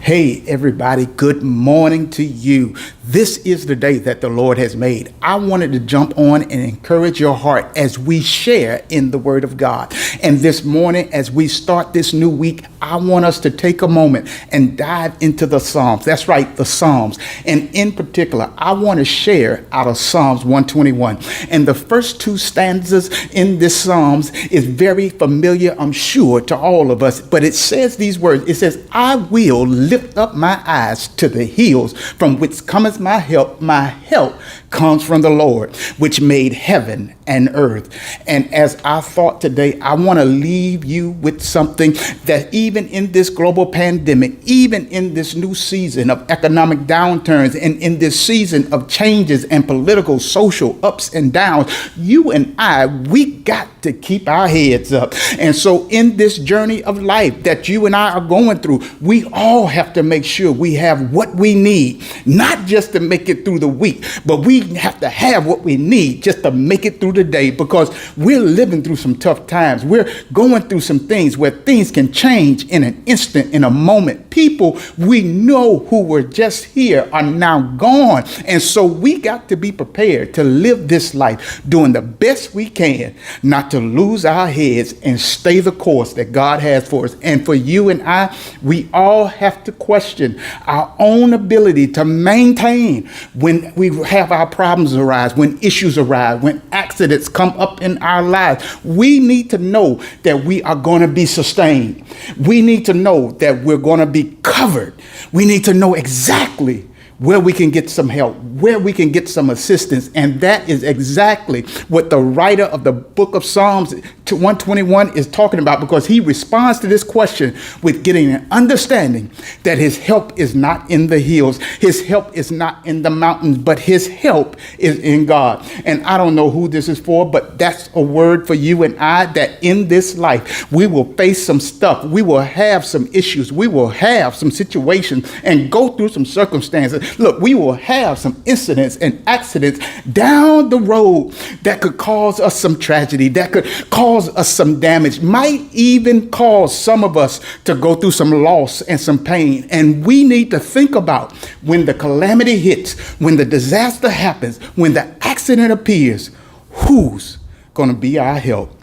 Hey, everybody, good morning to you. This is the day that the Lord has made. I wanted to jump on and encourage your heart as we share in the Word of God. And this morning, as we start this new week, I want us to take a moment and dive into the Psalms. That's right, the Psalms. And in particular, I want to share out of Psalms 121. And the first two stanzas in this Psalms is very familiar, I'm sure, to all of us. But it says these words. It says, I will lift up my eyes to the hills from which cometh my help. My help comes from the Lord, which made heaven and earth. And as I thought today, I want to leave you with something that even in this global pandemic, even in this new season of economic downturns, and in this season of changes and political, social ups and downs, you and I, we got to keep our heads up. And so in this journey of life that you and I are going through, we all have to make sure we have what we need, not just to make it through the week, but we have to have what we need just to make it through the day, because we're living through some tough times. We're going through some things where things can change in an instant, in a moment. People we know who were just here are now gone. And so we got to be prepared to live this life doing the best we can, not to lose our heads and stay the course that God has for us. And for you and I, we all have to question our own ability to maintain when we have our problems arise, when issues arise, when accidents come up in our lives. We need to know that we are going to be sustained. We need to know that we're going to be covered. We need to know exactly where we can get some help, where we can get some assistance. And that is exactly what the writer of the book of Psalms 121 is talking about, because he responds to this question with getting an understanding that his help is not in the hills. His help is not in the mountains, but his help is in God. And I don't know who this is for, but that's a word for you and I, that in this life, we will face some stuff. We will have some issues. We will have some situations and go through some circumstances. Look, we will have some incidents and accidents down the road that could cause us some tragedy, that could cause us some damage, might even cause some of us to go through some loss and some pain. And we need to think about when the calamity hits, when the disaster happens, when the accident appears, who's going to be our help?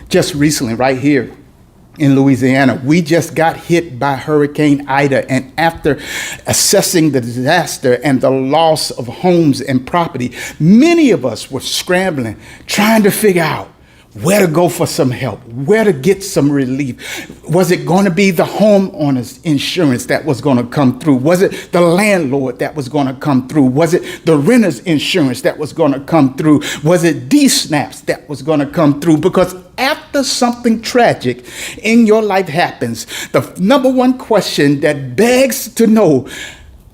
Just recently, right here in Louisiana, we just got hit by Hurricane Ida. And after assessing the disaster and the loss of homes and property, many of us were scrambling, trying to figure out where to go for some help, where to get some relief. Was it going to be the homeowner's insurance that was going to come through? Was it the landlord that was going to come through? Was it the renter's insurance that was going to come through? Was it D-snaps that was going to come through? Because after something tragic in your life happens, the number one question that begs to know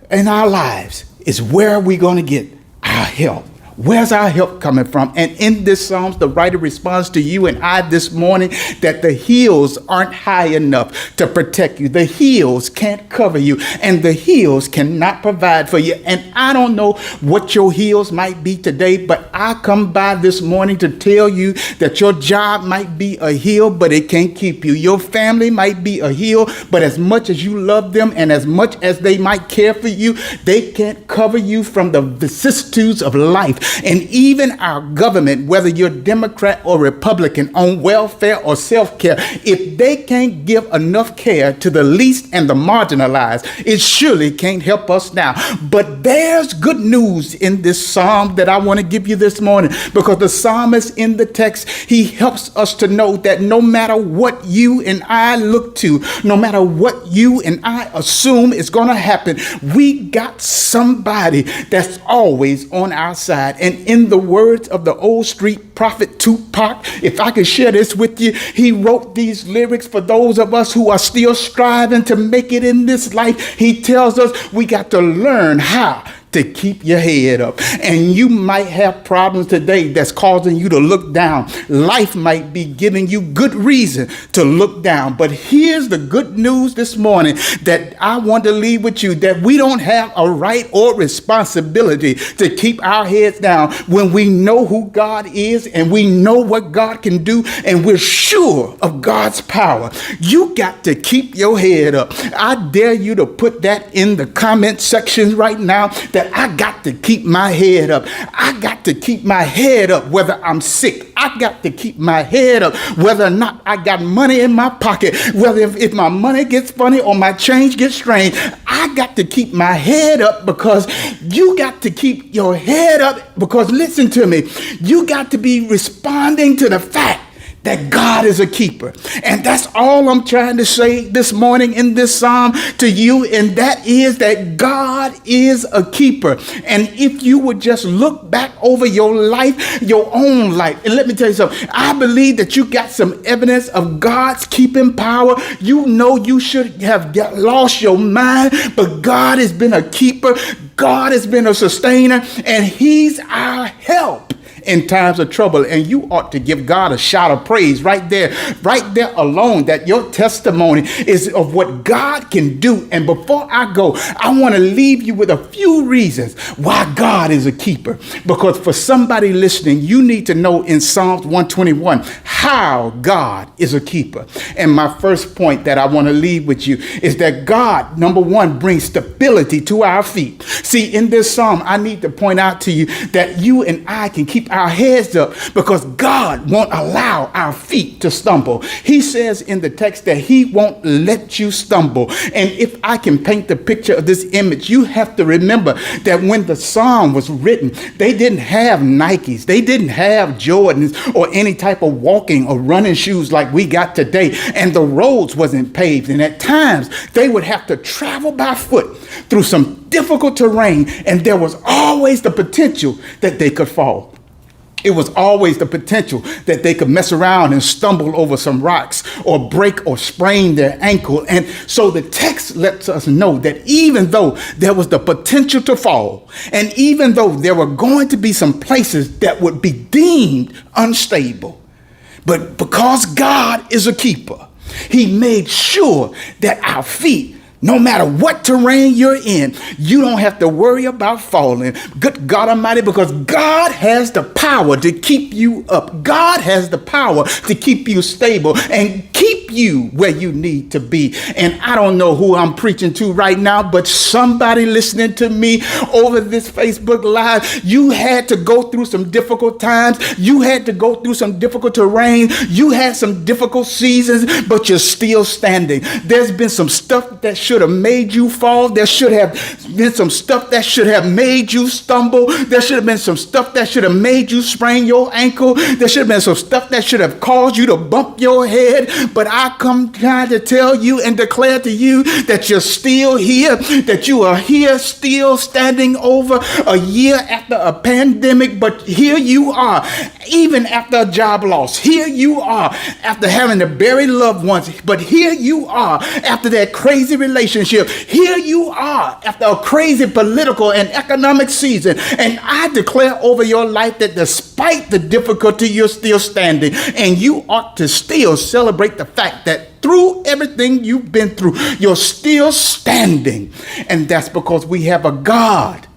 in our lives is, where are we going to get our help? Where's our help coming from? And in this Psalms, the writer responds to you and I this morning that the hills aren't high enough to protect you. The hills can't cover you, and the hills cannot provide for you. And I don't know what your hills might be today, but I come by this morning to tell you that your job might be a hill, but it can't keep you. Your family might be a hill, but as much as you love them and as much as they might care for you, they can't cover you from the vicissitudes of life. And even our government, whether you're Democrat or Republican, on welfare or self-care, if they can't give enough care to the least and the marginalized, it surely can't help us now. But there's good news in this psalm that I want to give you this morning, because the psalmist in the text, he helps us to know that no matter what you and I look to, no matter what you and I assume is going to happen, we got somebody that's always on our side. And in the words of the old street prophet Tupac, if I could share this with you, he wrote these lyrics for those of us who are still striving to make it in this life. He tells us we got to learn how to keep your head up. And you might have problems today that's causing you to look down. Life might be giving you good reason to look down. But here's the good news this morning that I want to leave with you, that we don't have a right or responsibility to keep our heads down when we know who God is and we know what God can do and we're sure of God's power. You got to keep your head up. I dare you to put that in the comment section right now, that I got to keep my head up. I got to keep my head up whether I'm sick. I got to keep my head up whether or not I got money in my pocket, whether if my money gets funny or my change gets strange. I got to keep my head up, because you got to keep your head up, because listen to me, you got to be responding to the fact that God is a keeper. And that's all I'm trying to say this morning in this psalm to you. And that is that God is a keeper. And if you would just look back over your life, your own life, and let me tell you something, I believe that you got some evidence of God's keeping power. You know you should have lost your mind, but God has been a keeper. God has been a sustainer, and he's our help in times of trouble. And you ought to give God a shout of praise right there alone, that your testimony is of what God can do. And before I go, I want to leave you with a few reasons why God is a keeper. Because for somebody listening, you need to know in Psalms 121 how God is a keeper. And my first point that I want to leave with you is that God, number one, brings stability to our feet. See, in this psalm, I need to point out to you that you and I can keep our heads up because God won't allow our feet to stumble. He says in the text that he won't let you stumble. And if I can paint the picture of this image, you have to remember that when the psalm was written, they didn't have Nikes, they didn't have Jordans or any type of walking or running shoes like we got today. And the roads wasn't paved. And at times they would have to travel by foot through some difficult terrain. And there was always the potential that they could fall. It was always the potential that they could mess around and stumble over some rocks or break or sprain their ankle. And so the text lets us know that even though there was the potential to fall, and even though there were going to be some places that would be deemed unstable, but because God is a keeper, he made sure that our feet, no matter what terrain you're in, you don't have to worry about falling. Good God Almighty, because God has the power to keep you up. God has the power to keep you stable and keep you where you need to be. And I don't know who I'm preaching to right now, but somebody listening to me over this Facebook Live, you had to go through some difficult times. You had to go through some difficult terrain. You had some difficult seasons, but you're still standing. There's been some stuff that should have made you fall. There should have been some stuff that should have made you stumble. There should have been some stuff that should have made you sprain your ankle. There should have been some stuff that should have caused you to bump your head. But I come trying to tell you and declare to you that you're still here, that you are here still standing over a year after a pandemic. But here you are, even after a job loss. Here you are after having to bury loved ones. But here you are after that crazy relationship. Here you are after a crazy political and economic season. And I declare over your life that despite the difficulty, you're still standing. And you ought to still celebrate the fact that through everything you've been through, you're still standing. And that's because we have a God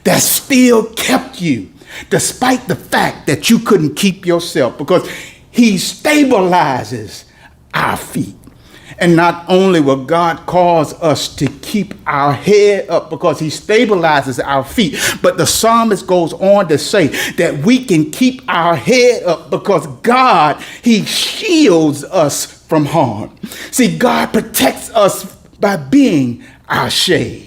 that still kept you, despite the fact that you couldn't keep yourself, because he stabilizes our feet. And not only will God cause us to keep our head up because he stabilizes our feet, but the psalmist goes on to say that we can keep our head up because God, he shields us from harm. See, God protects us by being our shade.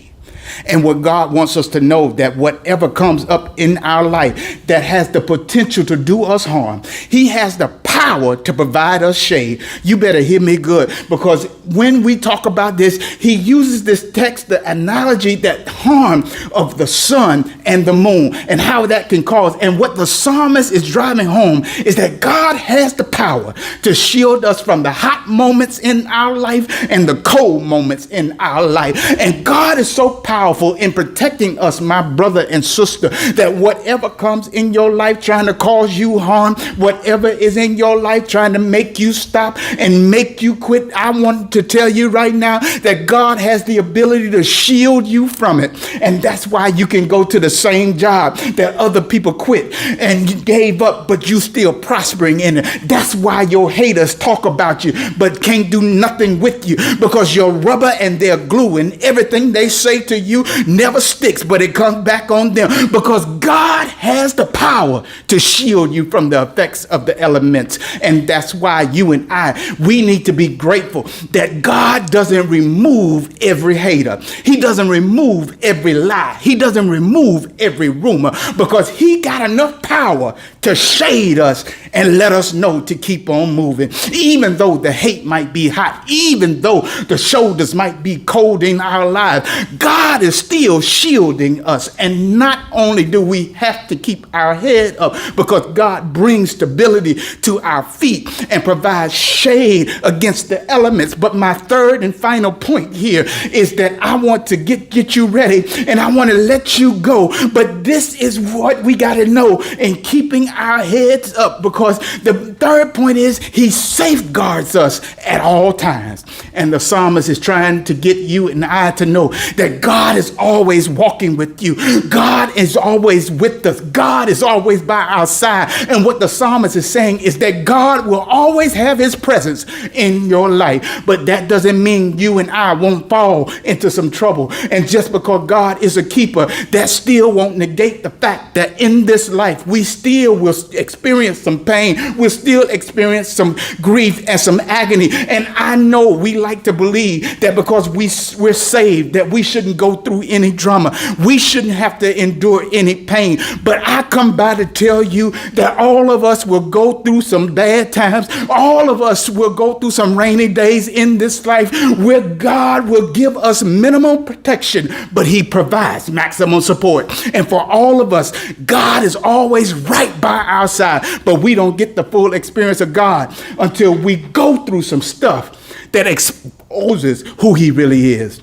And what God wants us to know, that whatever comes up in our life that has the potential to do us harm, he has the power power to provide us shade. You better hear me good, because when we talk about this, he uses this text, the analogy, that harm of the sun and the moon and how that can cause. And what the psalmist is driving home is that God has the power to shield us from the hot moments in our life and the cold moments in our life. And God is so powerful in protecting us, my brother and sister, that whatever comes in your life trying to cause you harm, whatever is in your life trying to make you stop and make you quit, I want to tell you right now that God has the ability to shield you from it. And that's why you can go to the same job that other people quit and you gave up, but you still prospering in it. That's why your haters talk about you but can't do nothing with you, because you're rubber and they're glue, and everything they say to you never sticks, but it comes back on them, because God has the power to shield you from the effects of the elements. And that's why you and I, we need to be grateful that God doesn't remove every hater. He doesn't remove every lie. He doesn't remove every rumor, because he got enough power to shade us and let us know to keep on moving. Even though the hate might be hot, even though the shoulders might be cold in our lives, God is still shielding us. And not only do we have to keep our head up, because God brings stability to our feet and provides shade against the elements. But my third and final point here is that I want to get you ready, and I want to let you go. But this is what we got to know in keeping our heads up, because the third point is he safeguards us at all times. And the psalmist is trying to get you and I to know that God is always walking with you. God is always with us. God is always by our side. And what the psalmist is saying is that God will always have his presence in your life. But that doesn't mean you and I won't fall into some trouble. And just because God is a keeper, that still won't negate the fact that in this life, we still will experience some pain. We'll still experience some grief and some agony. And I know we like to believe that because we're saved, that we shouldn't go through any drama. We shouldn't have to endure any pain. But I come by to tell you that all of us will go through some bad times. All of us will go through some rainy days in this life where God will give us minimal protection, but he provides maximum support. And for all of us, God is always right by our side, but we don't get the full experience of God until we go through some stuff that exposes who he really is.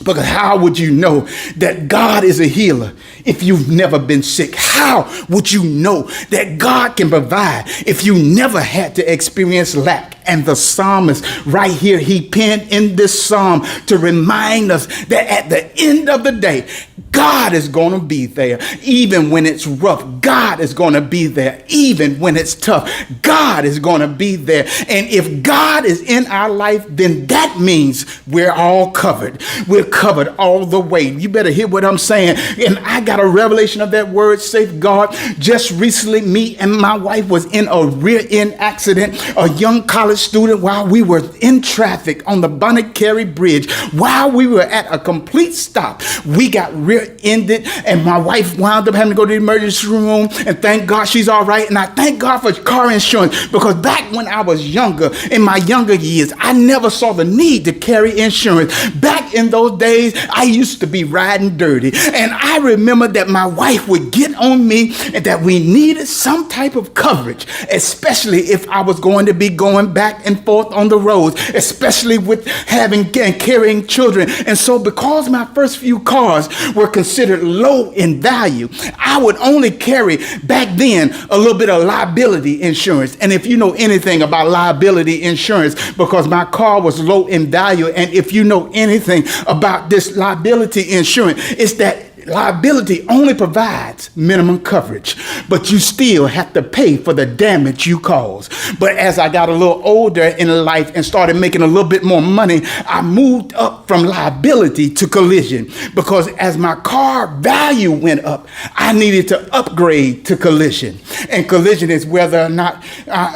Because how would you know that God is a healer if you've never been sick? How would you know that God can provide if you never had to experience lack? And the psalmist right here, he penned in this psalm to remind us that at the end of the day, God is going to be there. Even when it's rough, God is going to be there. Even when it's tough, God is going to be there. And if God is in our life, then that means we're all covered. We're covered all the way. You better hear what I'm saying. And I got a revelation of that word, safeguard. Just recently, me and my wife was in a rear-end accident, a young college student, while we were in traffic on the Bonnet Carey Bridge. While we were at a complete stop, we got rear-ended, and my wife wound up having to go to the emergency room, and thank God she's all right. And I thank God for car insurance, because back when I was younger, in my younger years, I never saw the need to carry insurance. Back in those days, I used to be riding dirty, and I remember that my wife would get on me and that we needed some type of coverage, especially if I was going to be going back and forth on the roads, especially with having and carrying children. And so because my first few cars were considered low in value, I would only carry back then a little bit of liability insurance. And if you know anything about liability insurance, because my car was low in value, and if you know anything about this liability insurance, it's that liability only provides minimum coverage, but you still have to pay for the damage you cause. But as I got a little older in life and started making a little bit more money, I moved up from liability to collision, because as my car value went up, I needed to upgrade to collision. And collision is whether or not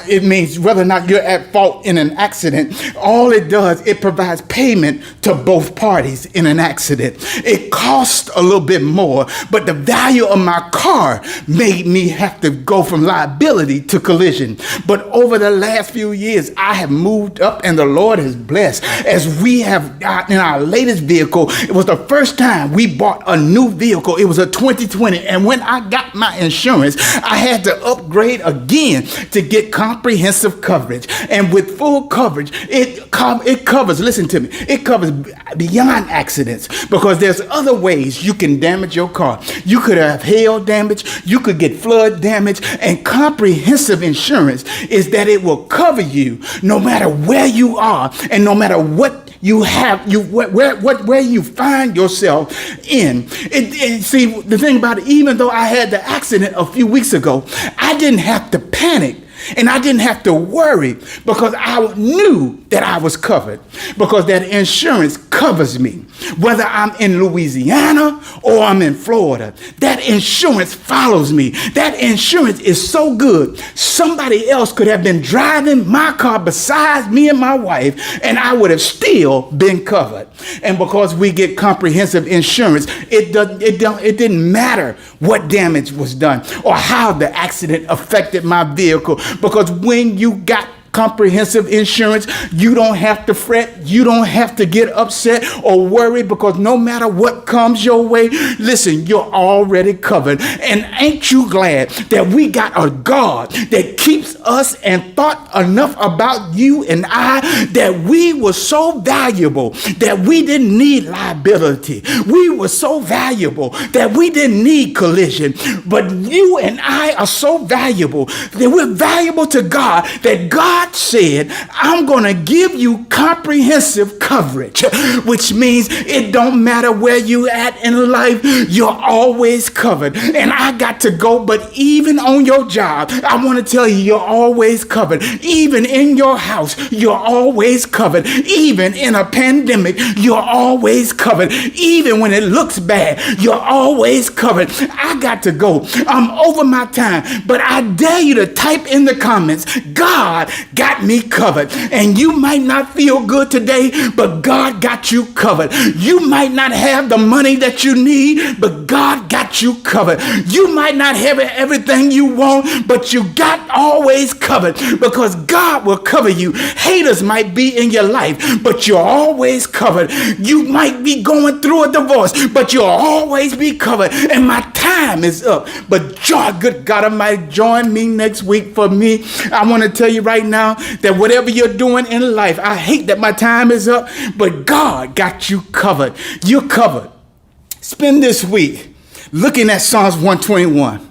it means whether or not you're at fault in an accident. All it does, it provides payment to both parties in an accident. It costs a little bit bit more, but the value of my car made me have to go from liability to collision. But over the last few years, I have moved up and the Lord has blessed. As we have got in our latest vehicle, it was the first time we bought a new vehicle. It was a 2020. And when I got my insurance, I had to upgrade again to get comprehensive coverage. And with full coverage, it covers, listen to me, it covers beyond accidents, because there's other ways you can damage your car. You could have hail damage, you could get flood damage, and comprehensive insurance is that it will cover you no matter where you are and no matter what you have, where you find yourself in. See, the thing about it, even though I had the accident a few weeks ago, I didn't have to panic. And I didn't have to worry, because I knew that I was covered, because that insurance covers me. Whether I'm in Louisiana or I'm in Florida, that insurance follows me. That insurance is so good. Somebody else could have been driving my car besides me and my wife, and I would have still been covered. And because we get comprehensive insurance, it didn't matter what damage was done or how the accident affected my vehicle. Because when you got comprehensive insurance, you don't have to fret, you don't have to get upset or worry, because no matter what comes your way, listen, you're already covered. And ain't you glad that we got a God that keeps us and thought enough about you and I that we were so valuable that we didn't need liability. We were so valuable that we didn't need collision. But you and I are so valuable that we're valuable to God, that God said, I'm going to give you comprehensive coverage, which means it don't matter where you at in life, you're always covered. And I got to go, but even on your job, I want to tell you, you're always covered. Even in your house, you're always covered. Even in a pandemic, you're always covered. Even when it looks bad, you're always covered. I got to go. I'm over my time, but I dare you to type in the comments, God got me covered. And you might not feel good today, but God got you covered. You might not have the money that you need, but God got you covered. You might not have everything you want, but you got always covered, because God will cover you. Haters might be in your life, but you're always covered. You might be going through a divorce, but you'll always be covered. And my time is up, but good God Almighty, join me next week. For me, I want to tell you right now that whatever you're doing in life, I hate that my time is up, but God got you covered. You're covered. Spend this week looking at Psalms 121.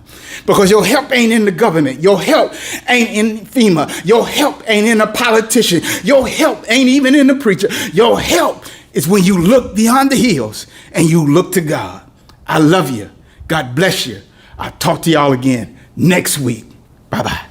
Because your help ain't in the government. Your help ain't in FEMA. Your help ain't in a politician. Your help ain't even in the preacher. Your help is when you look beyond the hills and you look to God. I love you. God bless you. I'll talk to y'all again next week. Bye-bye.